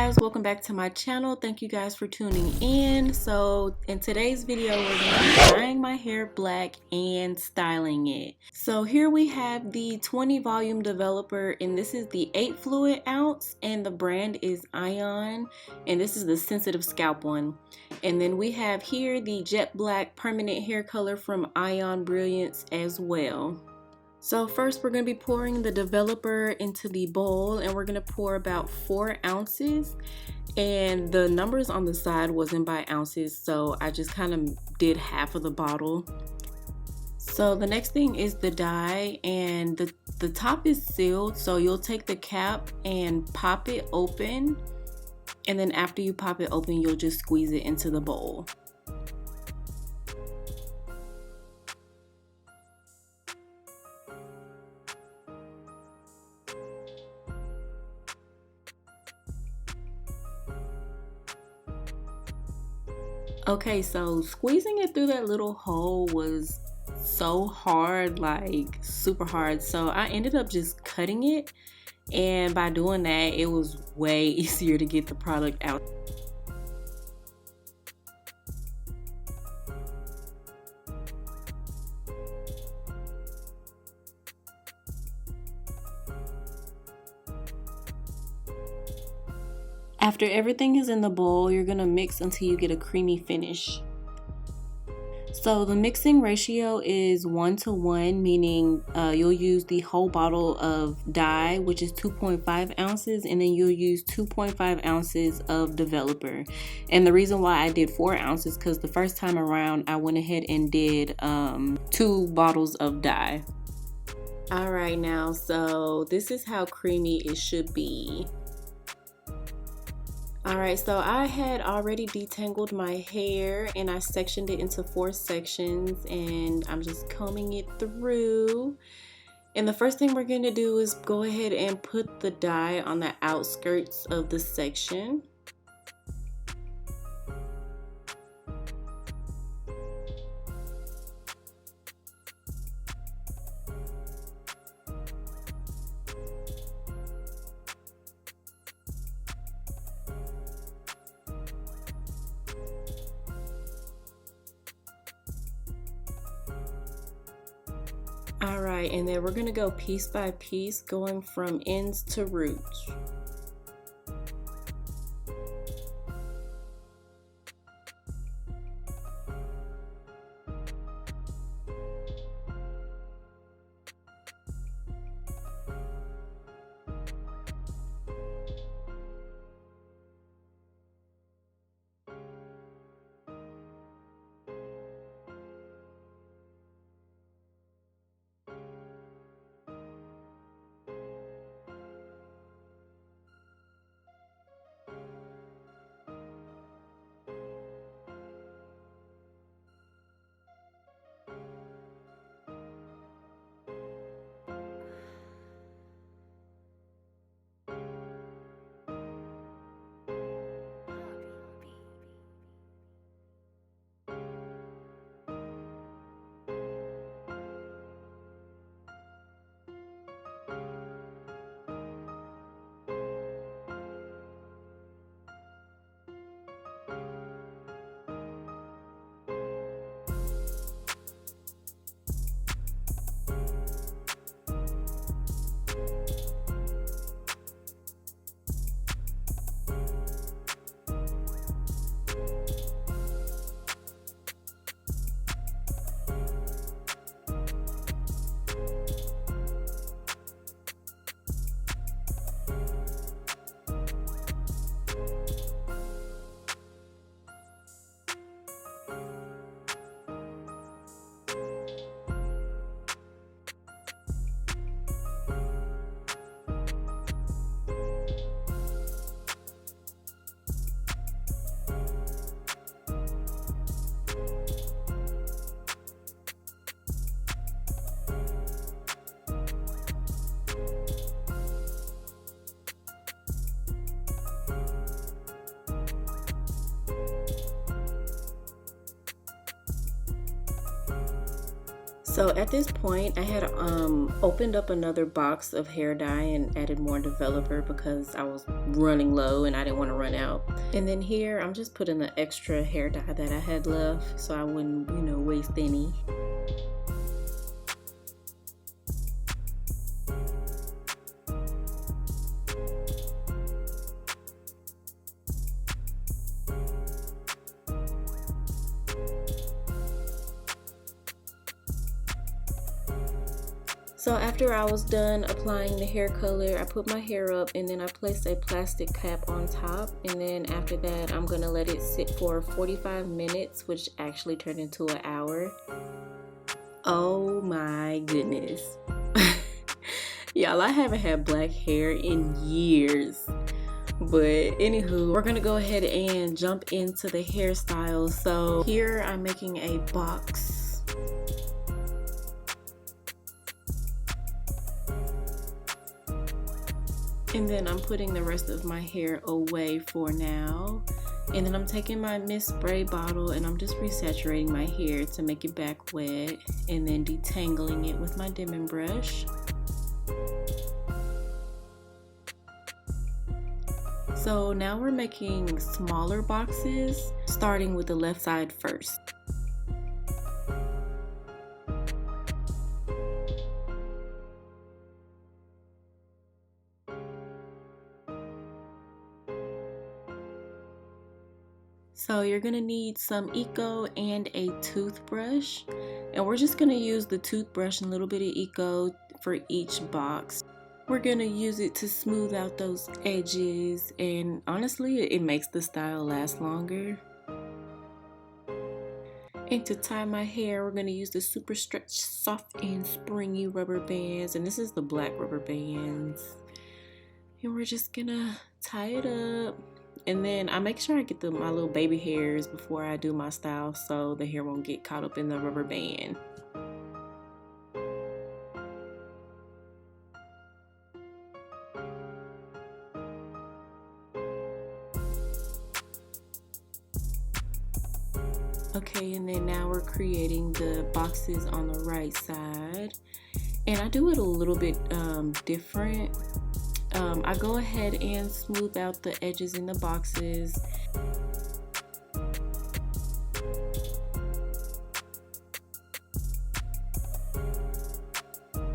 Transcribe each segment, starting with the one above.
guys, welcome back to my channel. Thank you guys for tuning in. So in today's video we're going to be dyeing my hair black and styling it. So here we have the 20 volume developer, and this is the 8 fluid ounce, and the brand is Ion, and this is the sensitive scalp one. And then we have here the jet black permanent hair color from Ion Brilliance as well. So first we're going to be pouring the developer into the bowl, and we're going to pour about 4 ounces, and the numbers on the side wasn't by ounces, so I just kind of did half of the bottle. So the next thing is the dye, and the top is sealed, so you'll take the cap and pop it open, and then after you pop it open you'll just squeeze it into the bowl. Okay, so squeezing it through that little hole was so hard, like super hard. So I ended up just cutting it, and by doing that, it was way easier to get the product out. After everything is in the bowl, you're gonna mix until you get a creamy finish. So the mixing ratio is 1:1, meaning you'll use the whole bottle of dye, which is 2.5 ounces, and then you'll use 2.5 ounces of developer. And the reason why I did 4 ounces, because the first time around I went ahead and did 2 bottles of dye. Alright, now so this is how creamy it should be. Alright, so I had already detangled my hair, and I sectioned it into 4 sections, and I'm just combing it through. And the first thing we're going to do is go ahead and put the dye on the outskirts of the section. Alright, and then we're going to go piece by piece, going from ends to roots. So at this point, I had opened up another box of hair dye and added more developer because I was running low and I didn't want to run out. And then here, I'm just putting the extra hair dye that I had left so I wouldn't, you know, waste any. So after I was done applying the hair color, I put my hair up and then I placed a plastic cap on top. And then after that, I'm gonna let it sit for 45 minutes, which actually turned into an hour. Oh my goodness. Y'all, I haven't had black hair in years. But anywho, we're gonna go ahead and jump into the hairstyle. So here I'm making a box. And then I'm putting the rest of my hair away for now. And then I'm taking my mist spray bottle and I'm just resaturating my hair to make it back wet. And then detangling it with my Tgin brush. So now we're making smaller boxes, starting with the left side first. So you're gonna need some Eco and a toothbrush, and we're just gonna use the toothbrush and a little bit of Eco for each box. We're gonna use it to smooth out those edges, and honestly, it makes the style last longer. And to tie my hair, we're gonna use the super stretch, soft and springy rubber bands, and this is the black rubber bands. And we're just gonna tie it up. And then I make sure I get my little baby hairs before I do my style so the hair won't get caught up in the rubber band. Okay, and then now we're creating the boxes on the right side. And I do it a little bit different. I go ahead and smooth out the edges in the boxes.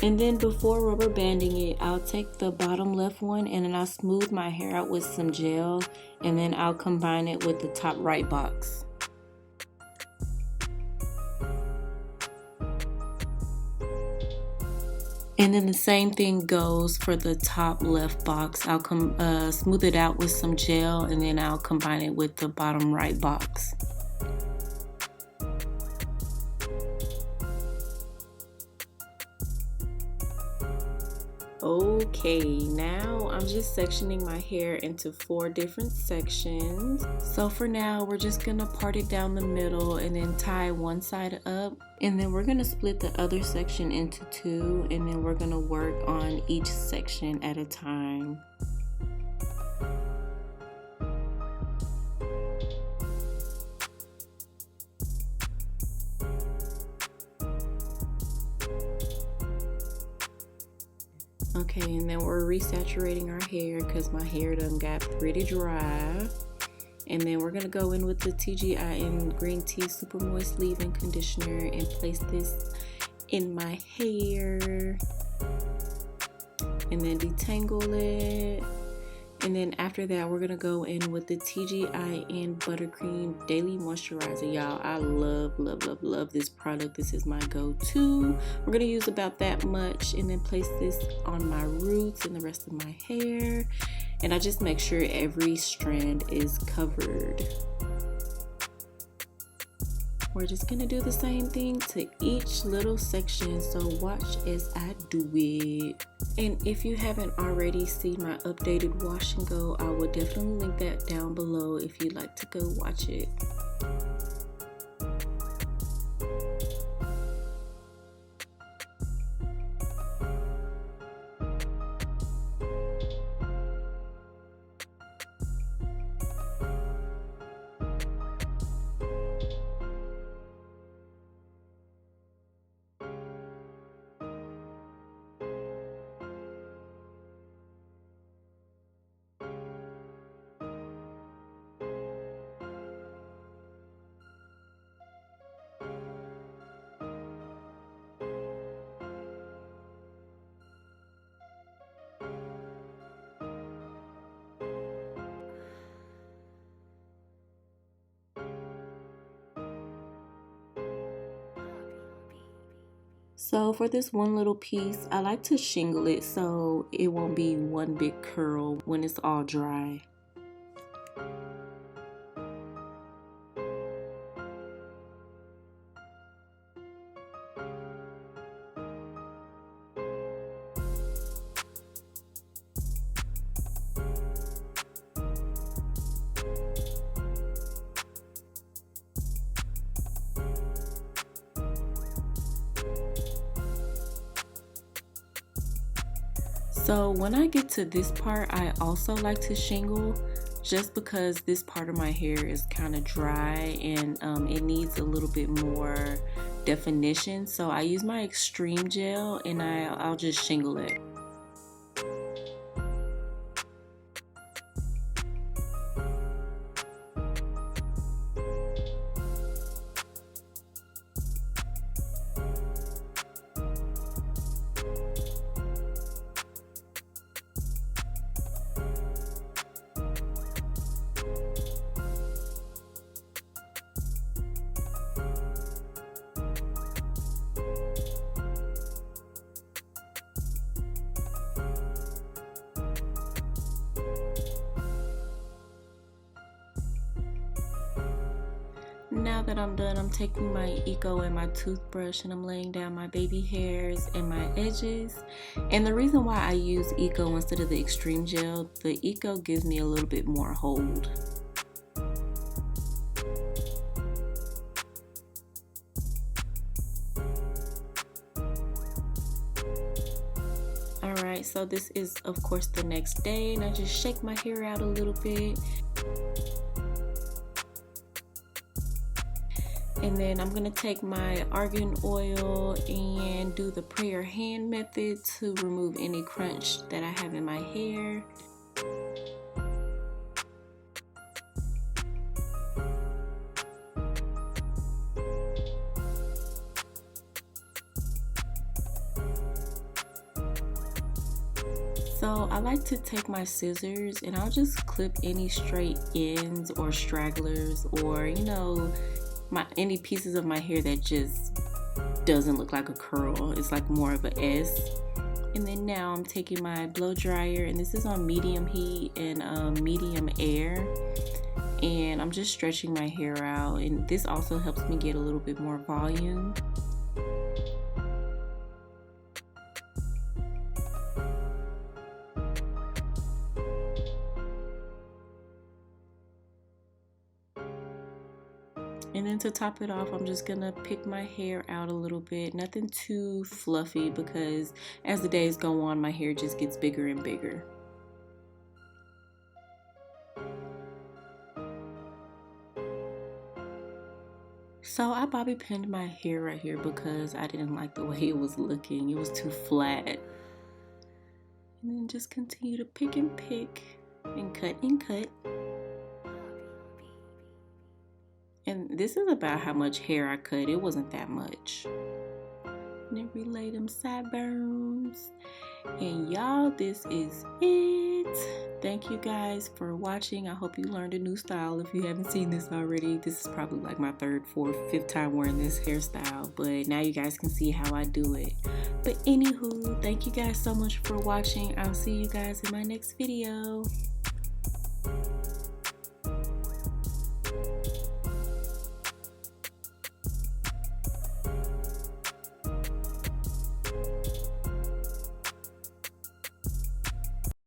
And then before rubber banding it, I'll take the bottom left one and then I'll smooth my hair out with some gel, and then I'll combine it with the top right box. And then the same thing goes for the top left box. I'll smooth it out with some gel and then I'll combine it with the bottom right box. Okay, now I'm just sectioning my hair into 4 different sections. So for now, we're just gonna part it down the middle and then tie one side up. And then we're gonna split the other section into 2, and then we're gonna work on each section at a time. Okay, and then we're resaturating our hair because my hair done got pretty dry. And then we're gonna go in with the Tgin Green Tea Super Moist Leave-In Conditioner and place this in my hair. And then detangle it. And then after that, we're gonna go in with the Tgin Buttercream Daily Moisturizer. Y'all, I love this product. This is my go-to. We're gonna use about that much and then place this on my roots and the rest of my hair. And I just make sure every strand is covered. We're just gonna do the same thing to each little section, so watch as I do it. And if you haven't already seen my updated wash and go, I will definitely link that down below if you'd like to go watch it. So for this one little piece, I like to shingle it so it won't be one big curl when it's all dry. So when I get to this part, I also like to shingle just because this part of my hair is kind of dry and it needs a little bit more definition. So I use my Xtreme Gel and I'll just shingle it. Now that I'm done, I'm taking my Eco and my toothbrush and I'm laying down my baby hairs and my edges. And the reason why I use Eco instead of the Xtreme Gel, the Eco gives me a little bit more hold. Alright, so this is of course the next day and I just shake my hair out a little bit. And then I'm gonna take my argan oil and do the prayer hand method to remove any crunch that I have in my hair. So I like to take my scissors and I'll just clip any straight ends or stragglers or, you know, any pieces of my hair that just doesn't look like a curl. It's like more of an S. And then now I'm taking my blow dryer and this is on medium heat and medium air. And I'm just stretching my hair out and this also helps me get a little bit more volume. And then to top it off, I'm just gonna pick my hair out a little bit, nothing too fluffy because as the days go on, my hair just gets bigger and bigger. So I bobby pinned my hair right here because I didn't like the way it was looking. It was too flat. And then just continue to pick and cut and cut. And this is about how much hair I cut. It wasn't that much. And then relay them sideburns. And y'all, this is it. Thank you guys for watching. I hope you learned a new style. If you haven't seen this already, this is probably like my third, fourth, fifth time wearing this hairstyle. But now you guys can see how I do it. But anywho, thank you guys so much for watching. I'll see you guys in my next video.